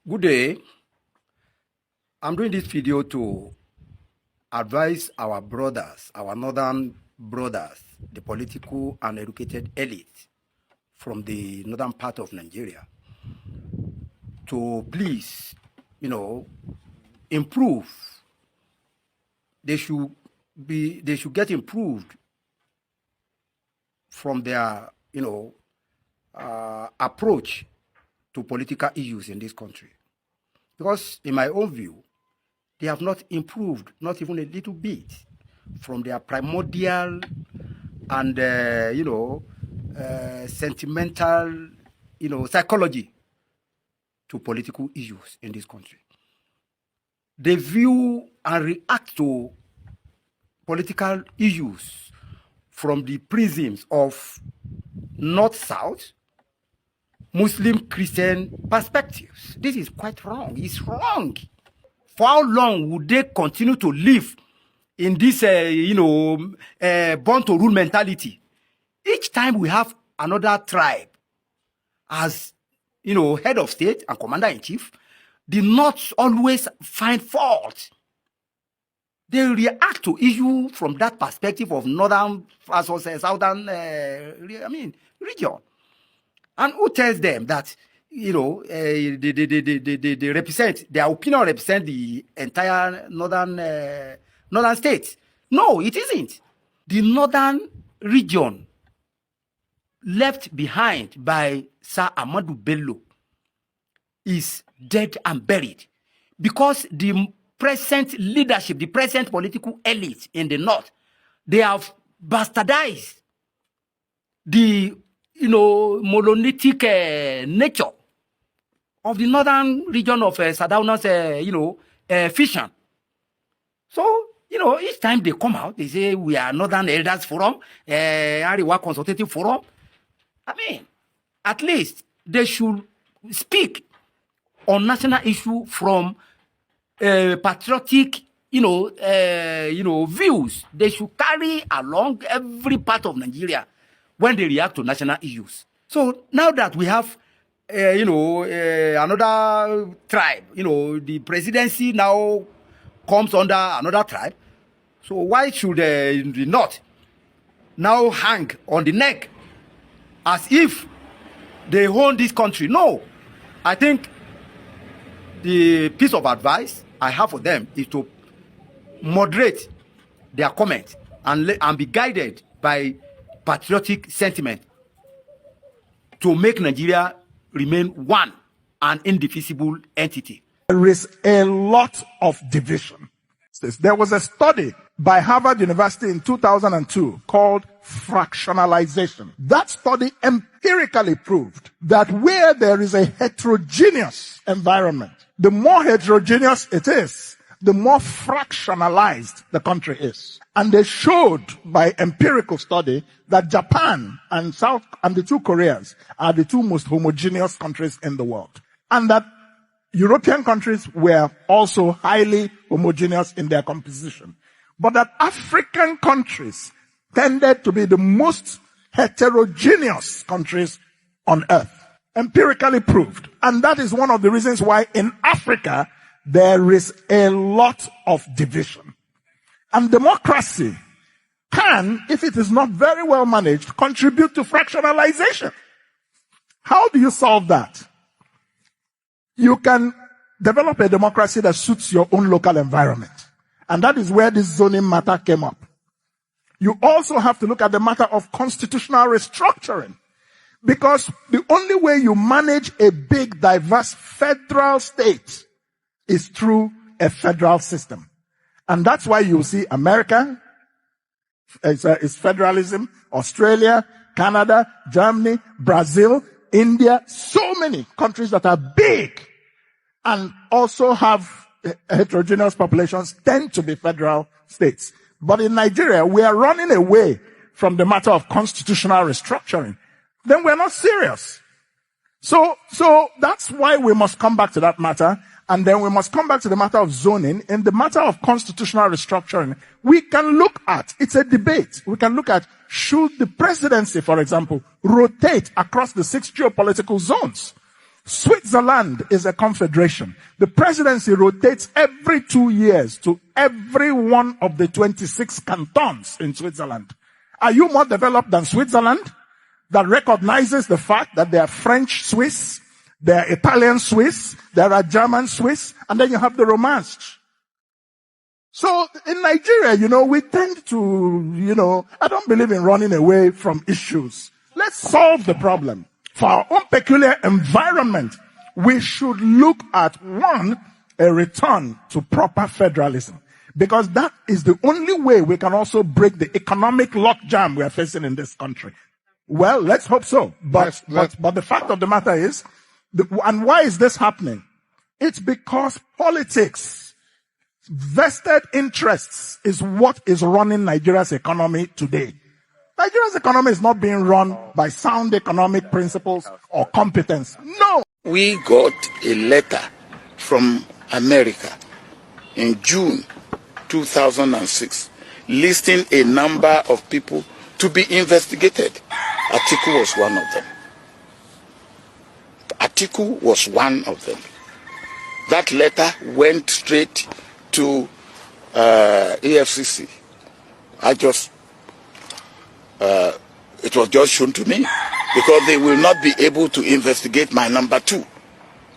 Good day. I'm doing this video to advise our brothers, our northern brothers, the political and educated elite from the northern part of Nigeria, to please, improve. They should get improved from their, approach to political issues in this country. Because in my own view, they have not improved, not even a little bit, from their primordial and, sentimental, psychology to political issues in this country. They view and react to political issues from the prisms of North-South, Muslim-Christian perspectives. This is quite wrong. It's wrong. For how long would they continue to live in this, born-to-rule mentality? Each time we have another tribe as, head of state and commander-in-chief, the North always find fault. They react to issue from that perspective of northern versus southern, region. And who tells them that, they represent, their opinion represent the entire northern states? No, it isn't. The northern region left behind by Sir Ahmadu Bello is dead and buried, because the present leadership, the present political elite in the north, they have bastardized the monolithic nature of the northern region of Sardauna's fission. So, each time they come out, they say we are Northern Elders Forum, Ariwa Consultative Forum. At least they should speak on national issue from patriotic, views. They should carry along every part of Nigeria when they react to national issues. So now that we have, another tribe, the presidency now comes under another tribe. So why should the North now hang on the neck as if they own this country? No. I think the piece of advice I have for them is to moderate their comments and be guided by patriotic sentiment to make Nigeria remain one and indivisible entity. There is a lot of division. There was a study by Harvard University in 2002 called fractionalization. That study empirically proved that where there is a heterogeneous environment, the more heterogeneous it is, the more fractionalized the country is. And they showed by empirical study that Japan and the two Koreas are the two most homogeneous countries in the world. And that European countries were also highly homogeneous in their composition. But that African countries tended to be the most heterogeneous countries on earth. Empirically proved. And that is one of the reasons why in Africa there is a lot of division. And democracy can, if it is not very well managed, contribute to fractionalization. How do you solve that? You can develop a democracy that suits your own local environment. And that is where this zoning matter came up. You also have to look at the matter of constitutional restructuring. Because the only way you manage a big, diverse federal state is through a federal system. And that's why you see America is federalism, Australia, Canada, Germany, Brazil, India, so many countries that are big and also have heterogeneous populations tend to be federal states. But in Nigeria, we are running away from the matter of constitutional restructuring. Then we're not serious. So that's why we must come back to that matter. And then we must come back to the matter of zoning. In the matter of constitutional restructuring, we can look at, it's a debate. We can look at, should the presidency, for example, rotate across the 6 geopolitical zones? Switzerland Switzerland is a confederation. The presidency rotates every 2 years to every one of the 26 cantons in Switzerland. Are you more developed than Switzerland, that recognizes the fact that there are French Swiss, there are Italian Swiss, there are German Swiss, and then you have the Romansh. So in Nigeria, we tend to, I don't believe in running away from issues. Let's solve the problem. For our own peculiar environment, we should look at, one, a return to proper federalism. Because that is the only way we can also break the economic logjam we are facing in this country. Well, let's hope so. But the fact of the matter is, and why is this happening? It's because politics, vested interests, is what is running Nigeria's economy today. Nigeria's economy is not being run by sound economic principles or competence. No. We got a letter from America in June 2006 listing a number of people to be investigated. Atiku was one of them. Atiku was one of them. That letter went straight to EFCC. It was just shown to me because they will not be able to investigate my number two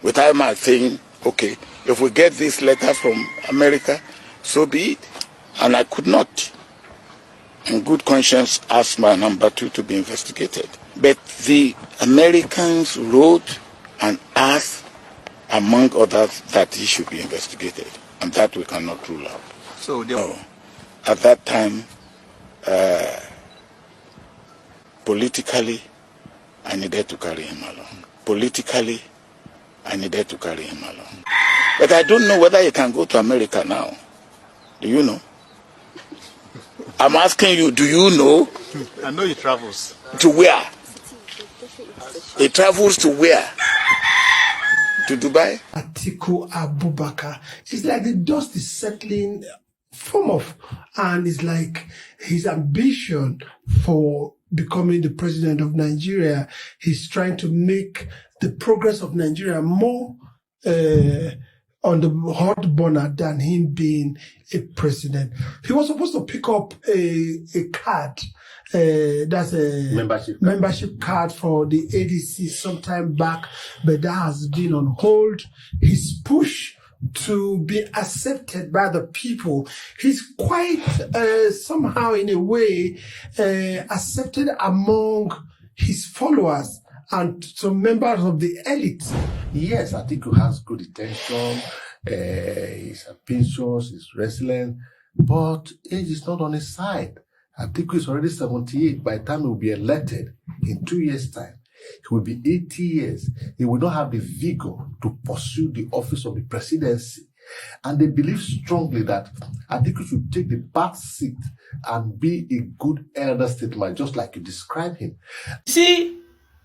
without my saying, okay, if we get this letter from America, so be it. And I could not, in good conscience, ask my number two to be investigated. But the Americans wrote and asked, among others, that he should be investigated. And that we cannot rule out. So no. At that time, politically, I needed to carry him along. Politically, I needed to carry him along. But I don't know whether he can go to America now. Do you know? I'm asking you, do you know? I know he travels. To where? He travels to where? To Dubai? Atiku Abubakar. It's like the dust is settling from off. And it's like his ambition for becoming the president of Nigeria, he's trying to make the progress of Nigeria more on the hot burner than him being a president. He was supposed to pick up a card, that's a membership card for the ADC sometime back, but that has been on hold. His push to be accepted by the people, he's quite somehow in a way accepted among his followers and some members of the elite. Yes, Atiku has good intention, he's ambitious, he's resilient, but age is not on his side. Atiku is already 78. By the time he will be elected in 2 years' time, he will be 80 years. He will not have the vigor to pursue the office of the presidency. And they believe strongly that Atiku should take the back seat and be a good elder statesman, just like you described him. See,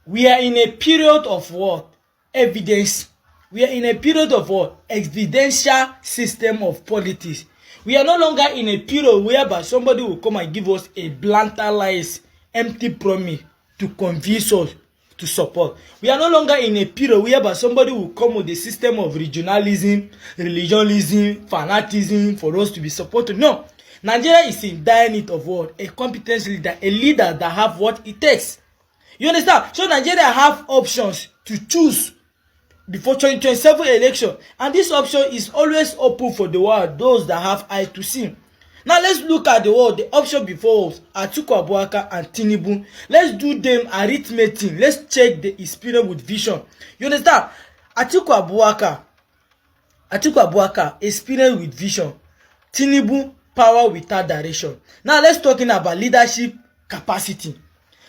we are in a period of what? Evidence. We are in a period of what? Evidential system of politics. We are no longer in a period whereby somebody will come and give us a blatant empty promise to convince us to support. We are no longer in a period whereby somebody will come with a system of regionalism, religionism, fanaticism for us to be supported. No. Nigeria is in dire need of what? A competent leader, a leader that have what it takes. You understand? So Nigeria have options to choose before 2027 election. And this option is always open for the world, those that have eye to see. Now let's look at the world. The option before us, Atiku Abubakar and Tinubu. Let's do them arithmetic. Let's check the experience with vision. You understand? Atiku Abubakar, experience with vision. Tinubu, power without direction. Now let's talking about leadership capacity.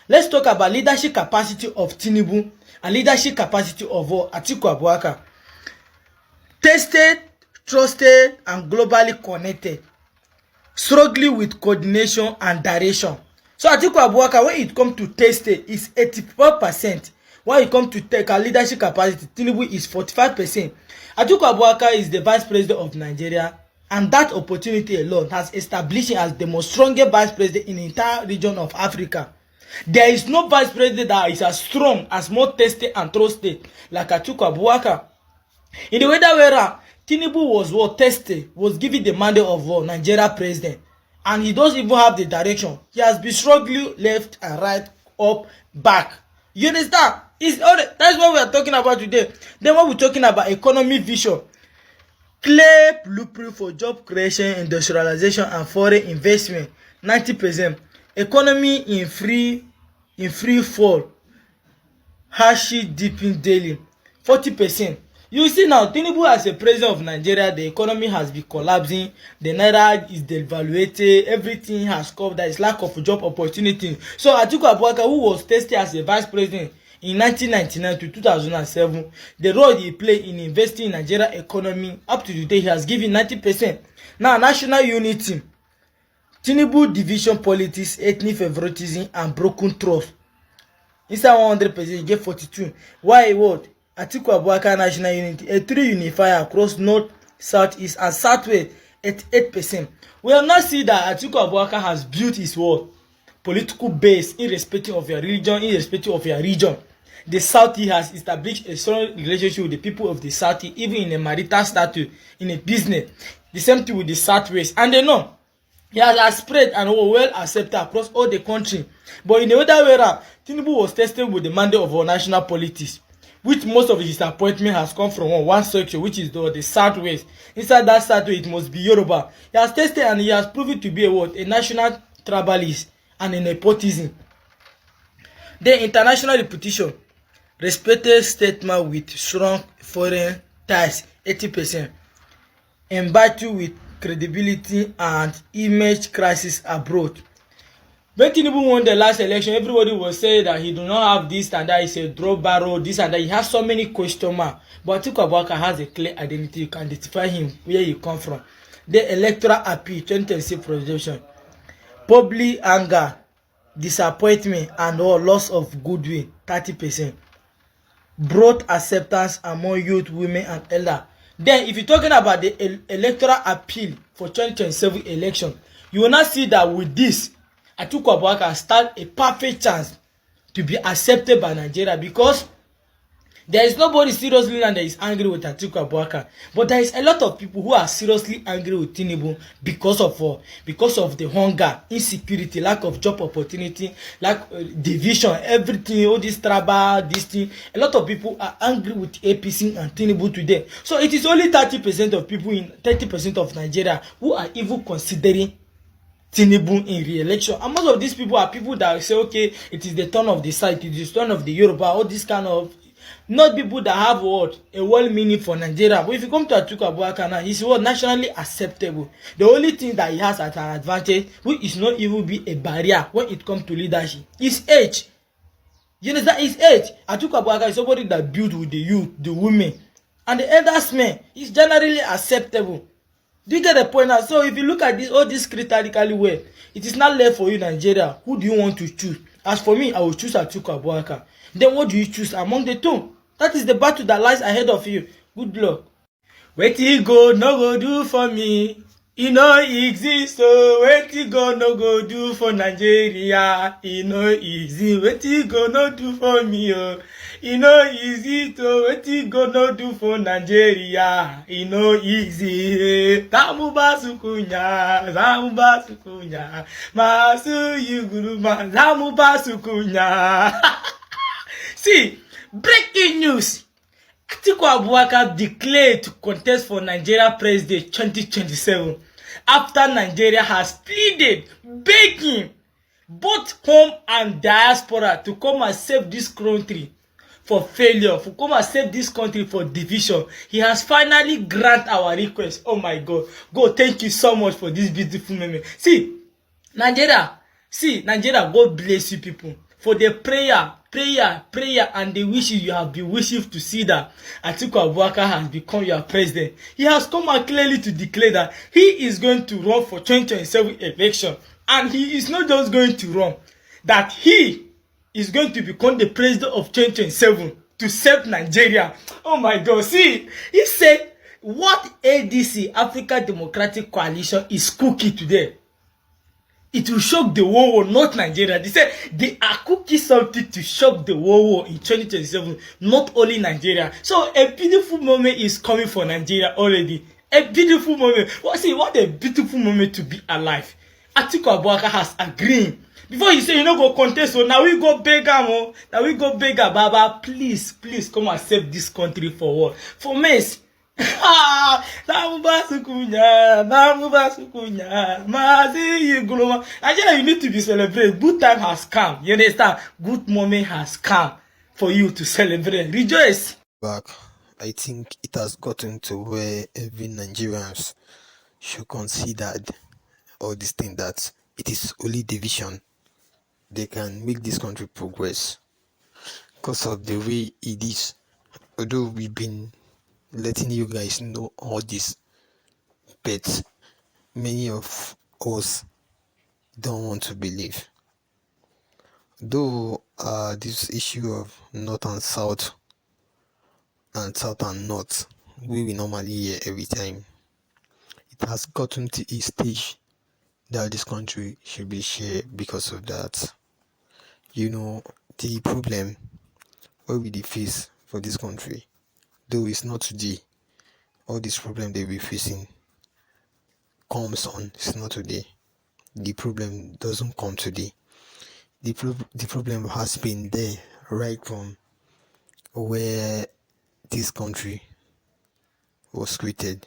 Let's talk about leadership capacity of Tinubu and leadership capacity of Atiku Abubakar. Tested, trusted, and globally connected. Struggling with coordination and direction. So Atiku Abubakar, when it comes to tested, is 84%. When it comes to take a leadership capacity, Tinubu is 45%. Atiku Abubakar is the vice president of Nigeria, and that opportunity alone has established him as the most strongest vice president in the entire region of Africa. There is no vice president that is as strong, as more tested and trusted like Atiku Abubakar. In the other way around, Tinubu was tested, was given the mandate of Nigeria president, and he doesn't even have the direction. He has been struggling left and right, up, back. You understand? That's what we are talking about today. Then when we're talking about economy vision, clear blueprint for job creation, industrialization, and foreign investment. 90%. Economy in free fall. Harshly dipping daily. 40%. You see now, Tinubu as a president of Nigeria, the economy has been collapsing, the naira is devaluated, everything has come, there is lack of job opportunity. So Atiku Abubakar, who was tested as a vice president in 1999 to 2007, the role he played in investing in Nigeria economy, up to today, he has given 90%. Now, national unity, Tinubu division politics, ethnic favoritism, and broken trust. Inside 100%, he gave 42. Why what? Atiku Abubakar national unity, a 3 unifier across north, south, east, and southwest, 88%. We have not seen that Atiku Abubakar has built his world political base irrespective of your religion, irrespective of your region. The South has established a strong relationship with the people of the South, even in a marital status, in a business. The same thing with the Southwest. And they know he has spread and well accepted across all the country. But in the other way around, Tinubu was tested with the mandate of our national politics, which most of his appointment has come from one section, which is the Southwest. Inside that Southwest, it must be Yoruba. He has tested and he has proven to be a national tribalist and a nepotism. The international reputation, respected statesman with strong foreign ties, 80%. Embattled with credibility and image crisis abroad. When Tinubu won the last election, everybody was saying that he do not have this and that, he's a drug barrel, this and that. He has so many question marks. But Atiku Abubakar has a clear identity. You can identify him, where he come from. The electoral appeal, 2026 projection. Public anger, disappointment, and loss of goodwill, 30%. Broad acceptance among youth, women, and elders. Then, if you're talking about the electoral appeal for 2027 election, you will not see that with this, Atiku Abubakar stand a perfect chance to be accepted by Nigeria, because there is nobody seriously that is angry with Atiku Abubakar, but there is a lot of people who are seriously angry with Tinubu because of the hunger, insecurity, lack of job opportunity, lack division, everything, all this tribal, this thing. A lot of people are angry with APC and Tinubu today. So it is only 30% of people in 30% of Nigeria who are even considering Tinubu in re-election. And most of these people are people that say, okay, it is the turn of the side, it is the turn of the Yoruba, all this kind of, not people that have what a world meaning for Nigeria. But if you come to Atiku Abubakar now, he's what nationally acceptable. The only thing that he has as an advantage, which is not even be a barrier when it comes to leadership, is age. You understand? His age. Atiku Abubakar is somebody that built with the youth, the women, and the elders men. Is generally acceptable. Do you get the point now? So if you look at this, all this critically well, it is not left for you, Nigeria. Who do you want to choose? As for me, I will choose Atiku Abubakar. Then what do you choose among the two? That is the battle that lies ahead of you. Good luck. Wetin go no go do for me? E no exist, so wetin go no go do for Nigeria? E no easy. Wetin go no do for me? Oh, e no easy, so wetin go no do for Nigeria? E no easy. Zamuba sukunya, masu yuguru ma. Zamuba sukunya. See, breaking news. Atiku Abubakar declared to contest for Nigeria President 2027 after Nigeria has pleaded, begging both home and diaspora to come and save this country for failure, to come and save this country for division. He has finally granted our request. Oh my God. God, thank you so much for this beautiful moment. See, Nigeria, God bless you people for the prayer, and the wishes you have been wishing to see that Atiku Abubakar has become your president. He has come out clearly to declare that he is going to run for 2027 election. And he is not just going to run, that he is going to become the president of 2027 to save Nigeria. Oh my God. See, he said what ADC, African Democratic Coalition, is cooking today. it will shock the whole world, not Nigeria. They said they are cooking something to shock the whole world in 2027, not only Nigeria. So a beautiful moment is coming for Nigeria already. A beautiful moment. What a beautiful moment to be alive. Atiku Abubakar has agreed. Before you say you no go contest, so now we go beg am, oh. Now we go beg am, Baba, please come and save this country for what? For mess. Nigeria, you need to be celebrated. Good time has come. You understand? Good moment has come for you to celebrate. Rejoice. Back, I think it has gotten to where every Nigerians should consider all this thing that it is only division they can make this country progress because of the way it is. Although we've been letting you guys know all this, but many of us don't want to believe. Though this issue of north and south and north, we normally hear every time, it has gotten to a stage that this country should be shared because of that. You know, the problem where we face for this country, though it's not today, all this problem that we're facing comes on, it's not today. The problem doesn't come today. The problem has been there right from where this country was created.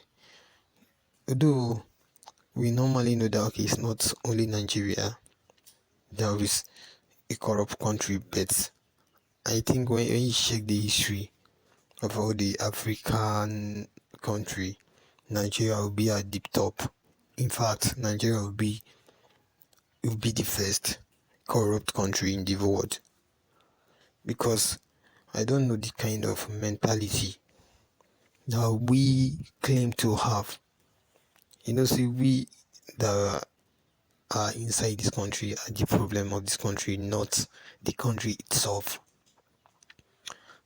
Although we normally know that okay, it's not only Nigeria that is a corrupt country, but I think when you check the history of all the African country, Nigeria will be at the top. In fact, Nigeria will be the first corrupt country in the world, because I don't know the kind of mentality that we claim to have. You know, see, we that are inside this country are the problem of this country, not the country itself.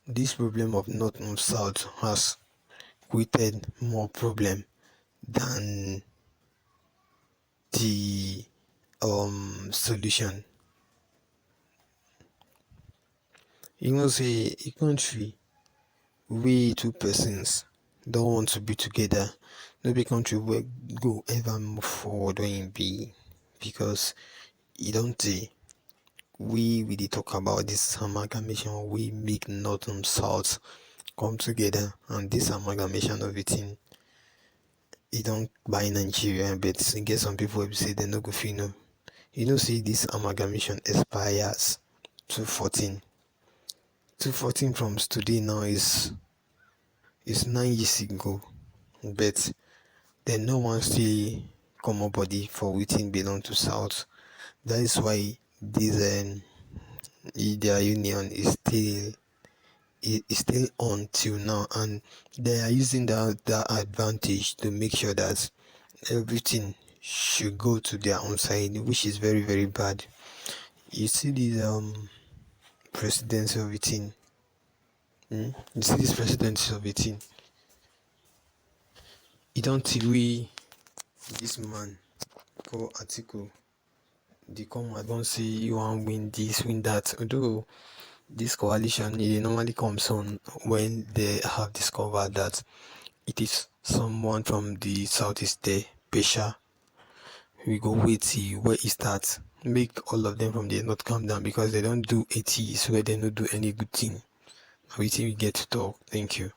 This problem of north and south has created more problem than the solution. You know, say a country we two persons don't want to be together, no be country will go ever move forward when it be, because you don't see we really talk about this amalgamation, we make north and south come together, and this amalgamation of it in it don't buy Nigeria, but you get some people will say they no go fit know. You know, see this amalgamation expires 214. 214 from today now is 9 years ago, but then no one still come up body for waiting belong to south. That is why this their union is still on till now, and they are using that advantage to make sure that everything should go to their own side, which is very very bad. You see this presidency of it in. You see this presidency of it in. You don't see we this man called Atiku. They come and don't say you want win this, win that. Although this coalition it normally comes on when they have discovered that it is someone from the southeast there, Pesha. We go wait see where it starts. Make all of them from there not come down, because they don't do 80s where they don't do any good thing. We think we get to talk. Thank you.